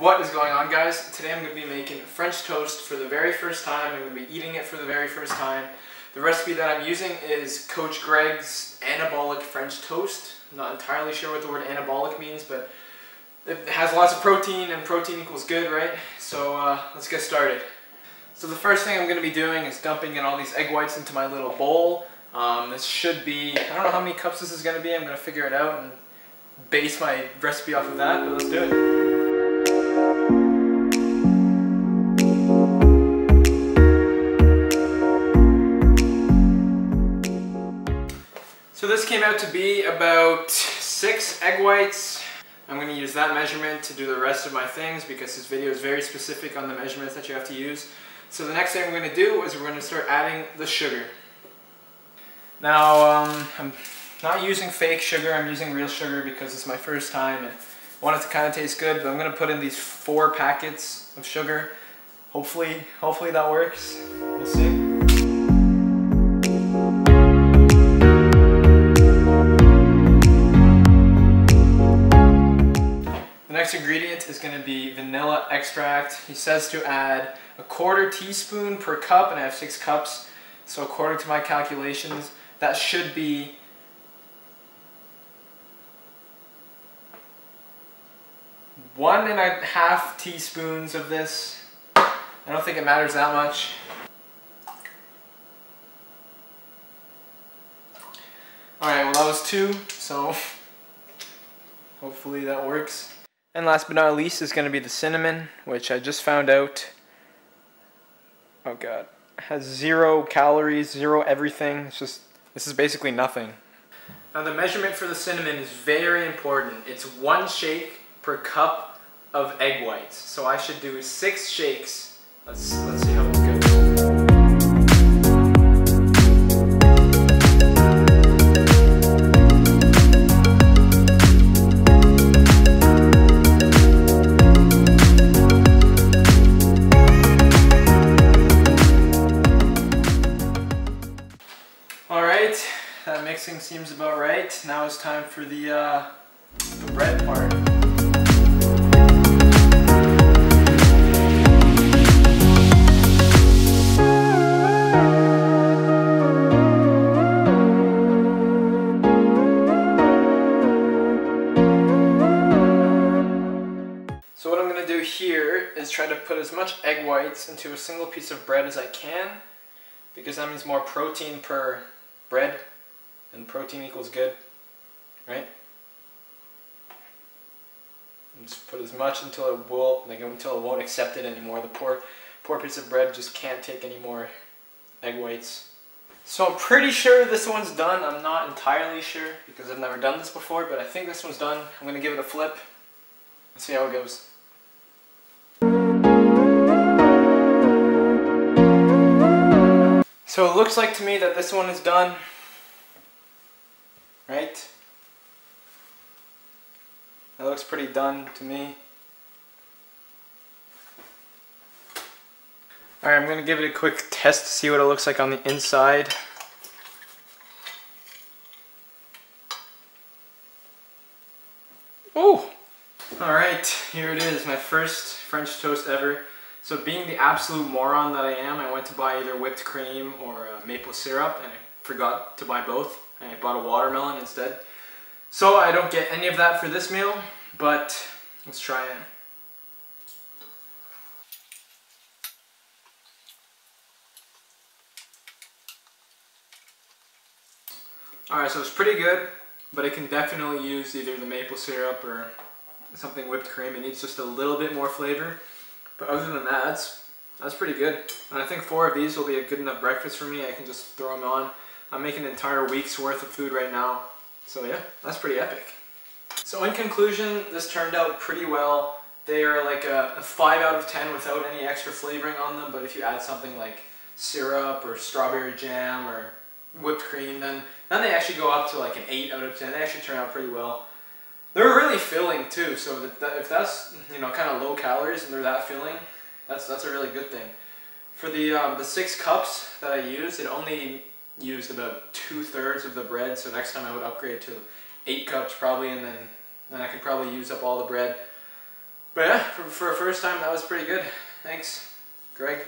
What is going on, guys? Today I'm going to be making French toast for the very first time. I'm going to be eating it for the very first time. The recipe that I'm using is Coach Greg's anabolic French toast. I'm not entirely sure what the word anabolic means, but it has lots of protein and protein equals good, right? So let's get started. So the first thing I'm going to be doing is dumping in all these egg whites into my little bowl. This should be, I don't know how many cups this is going to be. I'm going to figure it out and base my recipe off of that, but let's do it. So this came out to be about 6 egg whites. I'm going to use that measurement to do the rest of my things because this video is very specific on the measurements that you have to use. So the next thing we're going to do is we're going to start adding the sugar. Now I'm not using fake sugar, I'm using real sugar because it's my first time and I want it to kind of taste good, but I'm going to put in these 4 packets of sugar. Hopefully that works. We'll see. The next ingredient is going to be vanilla extract. He says to add 1/4 teaspoon per cup, and I have 6 cups, so according to my calculations, that should be 1.5 teaspoons of this. I don't think it matters that much. Alright, well that was 2, so hopefully that works. And last but not least is going to be the cinnamon, which I just found out, oh god, has 0 calories, 0 everything. It's just, this is basically nothing. Now the measurement for the cinnamon is very important. It's 1 shake per cup of egg whites. So I should do 6 shakes. Let's see how this goes. Alright, that mixing seems about right. Now it's time for the bread part. So what I'm going to do here is try to put as much egg whites into a single piece of bread as I can, because that means more protein per bread, and protein equals good, right? And just put as much until it won't accept it anymore. The poor piece of bread just can't take any more egg whites. So I'm pretty sure this one's done. I'm not entirely sure because I've never done this before, but I think this one's done. I'm gonna give it a flip. Let's see how it goes. So it looks like to me that this one is done, right? That looks pretty done to me. Alright, I'm going to give it a quick test to see what it looks like on the inside. Ooh! Alright, here it is, my first French toast ever. So being the absolute moron that I am, I went to buy either whipped cream or maple syrup, and I forgot to buy both. I bought a watermelon instead. So I don't get any of that for this meal, but let's try it. Alright, so it's pretty good, but it can definitely use either the maple syrup or something whipped cream. It needs just a little bit more flavor. But other than that, that's pretty good. And I think 4 of these will be a good enough breakfast for me. I can just throw them on. I'm making an entire week's worth of food right now. So yeah, that's pretty epic. So in conclusion, this turned out pretty well. They are like a 5 out of 10 without any extra flavoring on them. But if you add something like syrup or strawberry jam or whipped cream, then they actually go up to like an 8 out of 10. They actually turn out pretty well. They're really filling too, so if that's, you know, kind of low calories and they're that filling, that's a really good thing. For the 6 cups that I used, it only used about 2/3 of the bread, so next time I would upgrade to 8 cups probably, and then I could probably use up all the bread. But yeah, for a first time, that was pretty good. Thanks, Greg.